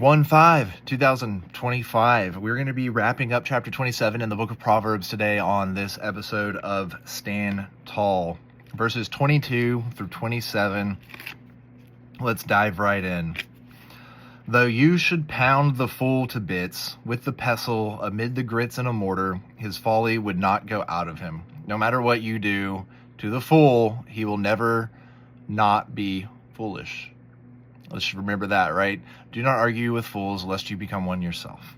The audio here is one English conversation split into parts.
1/5/2025. We're going to be wrapping up chapter 27 in the book of Proverbs today on this episode of Stand Tall. Verses 22 through 27. Let's dive right in. Though you should pound the fool to bits with the pestle amid the grits in a mortar, his folly would not go out of him. No matter what you do to the fool, he will never not be foolish. Let's remember that, right? Do not argue with fools, lest you become one yourself.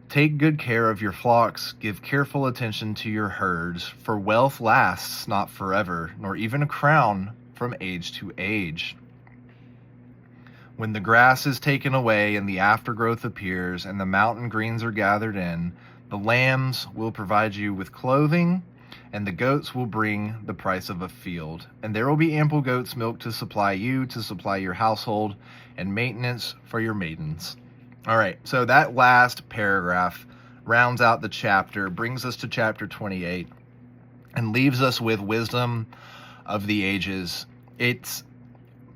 Take good care of your flocks, give careful attention to your herds, for wealth lasts not forever, nor even a crown from age to age. When the grass is taken away and the aftergrowth appears and the mountain greens are gathered in, the lambs will provide you with clothing, and the goats will bring the price of a field. And there will be ample goat's milk to supply you, to supply your household, and maintenance for your maidens. All right, so that last paragraph rounds out the chapter, brings us to chapter 28, and leaves us with wisdom of the ages. It's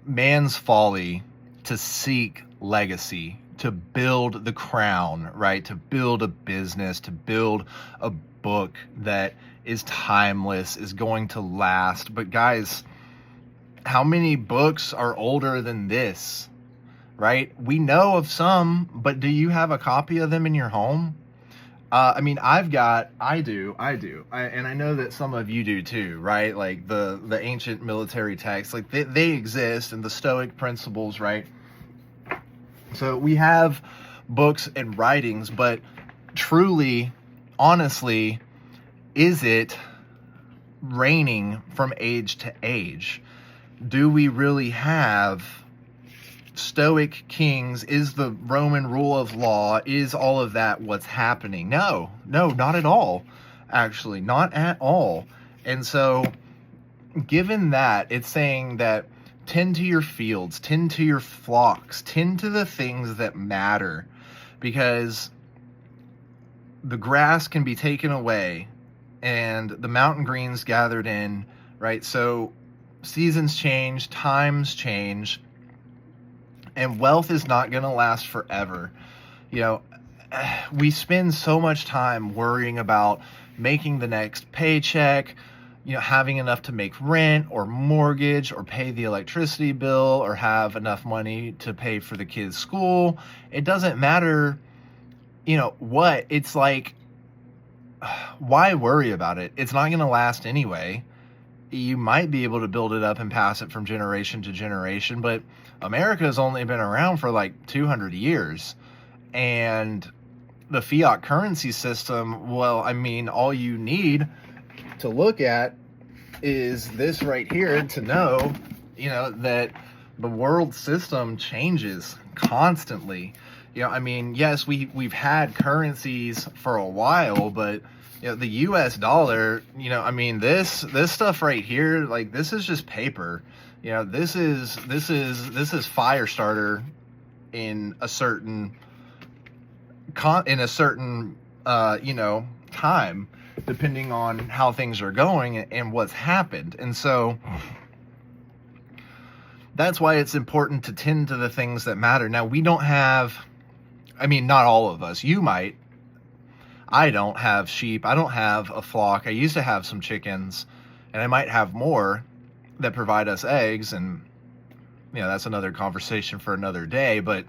man's folly to seek legacy, to build the crown, right? To build a business, to build a book that is timeless, is going to last. But guys, how many books are older than this, right? We know of some, but do you have a copy of them in your home? I do. And I know that some of you do too, right? Like the ancient military texts, like they exist, and the Stoic principles, right? So we have books and writings, but truly, honestly, is it reigning from age to age? Do we really have Stoic kings? Is the Roman rule of law, is all of that what's happening? No, not at all. Actually, not at all. And so, given that, it's saying that tend to your fields, tend to your flocks, tend to the things that matter, because the grass can be taken away and the mountain greens gathered in, right? So seasons change, times change, and wealth is not going to last forever. You know, we spend so much time worrying about making the next paycheck, you know, having enough to make rent or mortgage or pay the electricity bill or have enough money to pay for the kids' school. It doesn't matter, you know, what. It's like, why worry about it? It's not going to last anyway. You might be able to build it up and pass it from generation to generation, but America has only been around for like 200 years. And the fiat currency system, well, I mean, all you need to look at is this right here to know, you know, that the world system changes constantly. You know, I mean, yes, we've had currencies for a while, but you know, the US dollar, you know, I mean, this stuff right here, like, this is just paper. You know, this is fire starter in a certain you know, time, depending on how things are going and what's happened. And so that's why it's important to tend to the things that matter. Now, we don't have, I mean, not all of us. You might. I don't have sheep. I don't have a flock. I used to have some chickens, and I might have more that provide us eggs. And, you know, that's another conversation for another day. But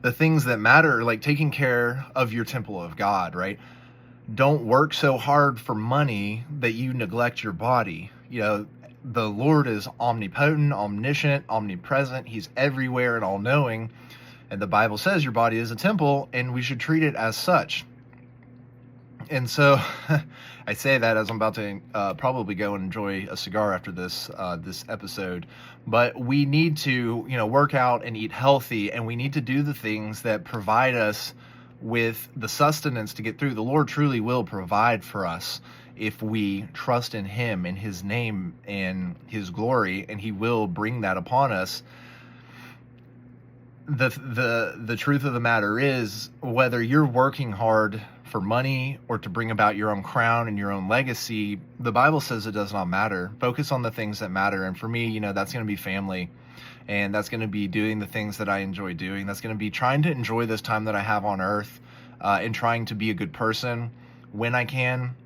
the things that matter, like taking care of your temple of God, right? Don't work so hard for money that you neglect your body. You know, the Lord is omnipotent, omniscient, omnipresent. He's everywhere and all-knowing. And the Bible says your body is a temple, and we should treat it as such. And so I say that as I'm about to probably go and enjoy a cigar after this episode. But we need to, you know, work out and eat healthy, and we need to do the things that provide us with the sustenance to get through. The Lord truly will provide for us if we trust in Him, in His name, and His glory, and He will bring that upon us. The truth of the matter is, whether you're working hard for money or to bring about your own crown and your own legacy, the Bible says it does not matter. Focus on the things that matter. And for me, you know, that's going to be family. And that's going to be doing the things that I enjoy doing. That's going to be trying to enjoy this time that I have on earth, and trying to be a good person when I can,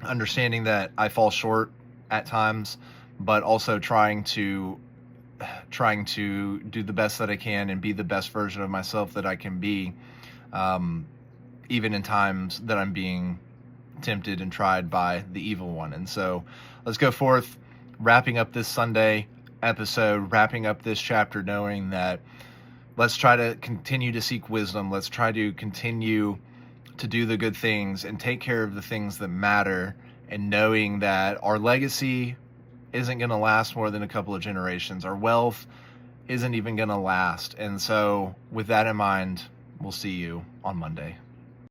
understanding that I fall short at times, but also trying to do the best that I can and be the best version of myself that I can be, even in times that I'm being tempted and tried by the evil one. And so let's go forth, wrapping up this Sunday episode, wrapping up this chapter, knowing that let's try to continue to seek wisdom. Let's try to continue to do the good things and take care of the things that matter, and knowing that our legacy isn't going to last more than a couple of generations. Our wealth isn't even going to last. And so with that in mind, we'll see you on Monday.